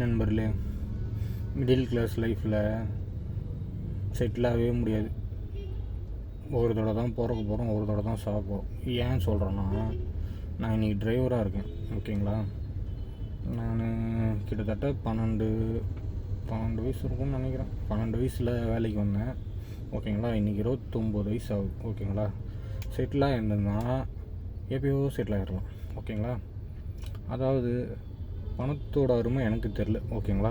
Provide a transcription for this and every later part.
நண்பர்களே, middle class லைஃப்பில் settle ஆகவே முடியாது. ஒரு தடவை தான் பிறக்க போகிறோம், ஒரு தடவை தான் சாக போகிறோம். ஏன் சொல்கிறேன்னா, நான் இன்றைக்கி டிரைவராக இருக்கேன். ஓகேங்களா, நான் கிட்டத்தட்ட 12 வயசு இருக்கும்னு நினைக்கிறேன். 12 வயசில் வேலைக்கு வந்தேன். ஓகேங்களா, இன்றைக்கி 29 வயசு ஆகுது. ஓகேங்களா, செட்டிலாக இருந்ததுன்னா எப்பயோ செட்டில் ஆகிடலாம். ஓகேங்களா, அதாவது பணத்தோட அருமை எனக்கு தெரில. ஓகேங்களா,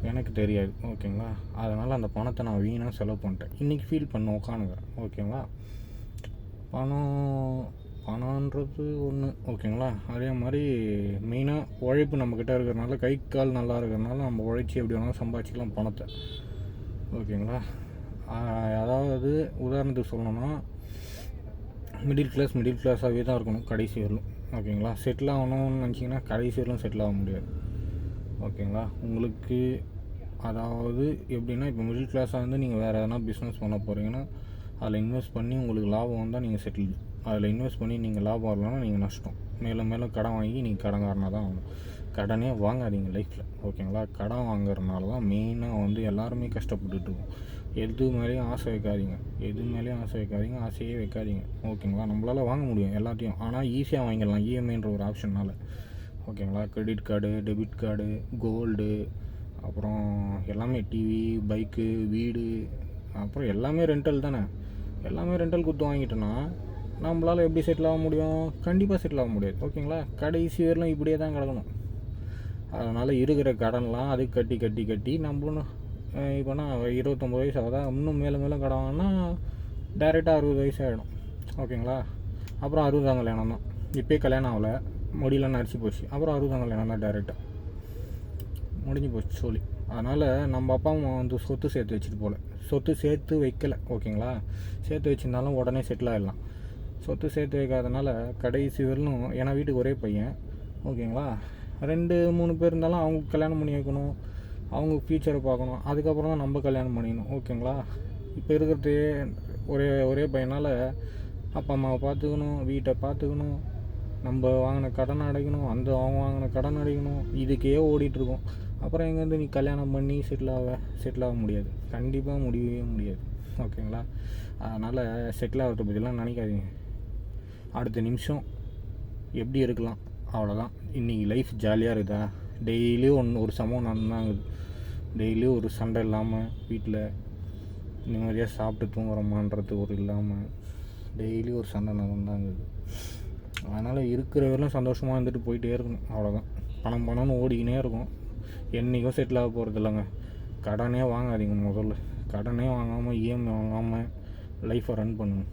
எனக்கு தெரியாது. ஓகேங்களா, அதனால் அந்த பணத்தை நான் வீணாக செலவு பண்ணிட்டேன். இன்றைக்கி ஃபீல் பண்ண உட்காந்துங்க. ஓகேங்களா, பணன்றது ஒன்று. ஓகேங்களா, அதே மாதிரி மெயினாக உழைப்பு நம்மக்கிட்ட இருக்கிறனால, கை கால் நல்லா இருக்கிறனால நம்ம உழைச்சி எப்படி வேணாலும் சம்பாதிச்சிக்கலாம் பணத்தை. ஓகேங்களா, அதாவது உதாரணத்துக்கு சொல்லணும்னா, மிடில் கிளாஸாகவே தான் இருக்கணும் கடைசி வரலும். ஓகேங்களா, செட்டில் ஆகணும்னு நினச்சிங்கன்னா கடைசி வரலும் செட்டில் ஆக முடியாது. ஓகேங்களா, உங்களுக்கு அதாவது எப்படின்னா, இப்போ மிடில் கிளாஸாக இருந்து நீங்கள் வேறு எதனா பிஸ்னஸ் பண்ண போகிறீங்கன்னா, அதில் இன்வெஸ்ட் பண்ணி உங்களுக்கு லாபம் வந்தால் நீங்கள் செட்டில். அதில் இன்வெஸ்ட் பண்ணி நீங்கள் லாபம் வரலன்னா நீங்கள் நஷ்டம். மேலும் மேலும் கடன் வாங்கி நீங்கள் கடன்காரனாக தான் ஆகணும். கடனே வாங்காதீங்க லைஃப்பில். ஓகேங்களா, கடன் வாங்குறதுனால தான் மெயினாக எல்லாருமே கஷ்டப்பட்டுருக்கோம். எது மேலேயும் ஆசை வைக்காதீங்க, ஆசையே வைக்காதீங்க. ஓகேங்களா, நம்மளால் வாங்க முடியும் எல்லாத்தையும், ஆனால் ஈஸியாக வாங்கிடலாம் இஎம்ஐன்ற ஒரு ஆப்ஷனால். ஓகேங்களா, credit card, debit card, gold, அப்புறம் எல்லாமே டிவி, பைக்கு, வீடு, அப்புறம் எல்லாமே ரெண்டல் தானே. எல்லாமே ரெண்டல் கொடுத்து வாங்கிட்டோன்னா நம்மளால் எப்படி செட்டில் ஆக முடியும்? கண்டிப்பாக செட்டில் ஆக முடியாது. ஓகேங்களா, கடைசி வரலாம் இப்படியே தான் கிடக்கணும். அதனால் இருக்கிற கடன்லாம் அது கட்டி நம்மளும் இப்போனா 29 வயசு ஆகுதா, இன்னும் மேலும் கடன் வாங்கினா டேரெக்டாக 60 வயசு ஆகிடும். ஓகேங்களா, அப்புறம் 60 கல்யாணம் தான். இப்போயே கல்யாணம் ஆகலை, முடியலன்னு அடிச்சு போச்சு. அப்புறம் 60 கல்யாணம் தான், டேரெக்டாக முடிஞ்சு போச்சு சொல்லி. அதனால் நம்ம அப்பா அம்மா சொத்து சேர்த்து வச்சுட்டு போகல, சொத்து சேர்த்து வைக்கலை. ஓகேங்களா, சேர்த்து வச்சுருந்தாலும் உடனே செட்டில் ஆகிடலாம். சொத்து சேர்த்து வைக்காதனால கடைசி வரலும், ஏன்னா வீட்டுக்கு ஒரே பையன். ஓகேங்களா, 2-3 பேர் இருந்தாலும் அவங்க கல்யாணம் பண்ணி வைக்கணும், அவங்க ஃப்யூச்சரை பார்க்கணும். அதுக்கப்புறம் தான் நம்ம கல்யாணம் பண்ணிக்கணும். ஓகேங்களா, இப்போ இருக்கிறதே ஒரே பையனால் அப்பா அம்மாவை பார்த்துக்கணும், வீட்டை பார்த்துக்கணும், நம்ம வாங்கின கடன் அடைக்கணும், அவங்க வாங்கின கடன் அடைக்கணும், இதுக்கே ஓடிட்டுருக்கோம். அப்புறம் எங்கேருந்து நீ கல்யாணம் பண்ணி செட்டில் ஆக முடியாது. கண்டிப்பாக முடியவே முடியாது. ஓகேங்களா, அதனால் செட்டில் ஆகிறத பற்றிலாம் நினைக்காதீங்க. அடுத்த நிமிஷம் எப்படி இருக்கலாம், அவ்வளோதான். இன்றைக்கி லைஃப் ஜாலியாக இருக்குதா, டெய்லியும் ஒரு சம்பவம் நடந்தாங்குது, டெய்லியும் ஒரு சண்டை இல்லாமல், வீட்டில் நிம்மதியாக சாப்பிட்டு தூங்குறோமான்றது ஒரு இல்லாமல் டெய்லி ஒரு சண்டை நடந்தாங்குது. அதனால் இருக்கிற வரையிலும் சந்தோஷமாக இருந்துட்டு போயிட்டே இருக்கணும். அவ்வளோதான். பணம்னு ஓடிக்கினே இருக்கும். என்றைக்கும் செட்டில் ஆக போகிறது இல்லைங்க. கடனே வாங்காதீங்க. முதல்ல கடனே வாங்காமல், இஎம்ஐ வாங்காமல் லைஃப்பை ரன் பண்ணுங்கள்.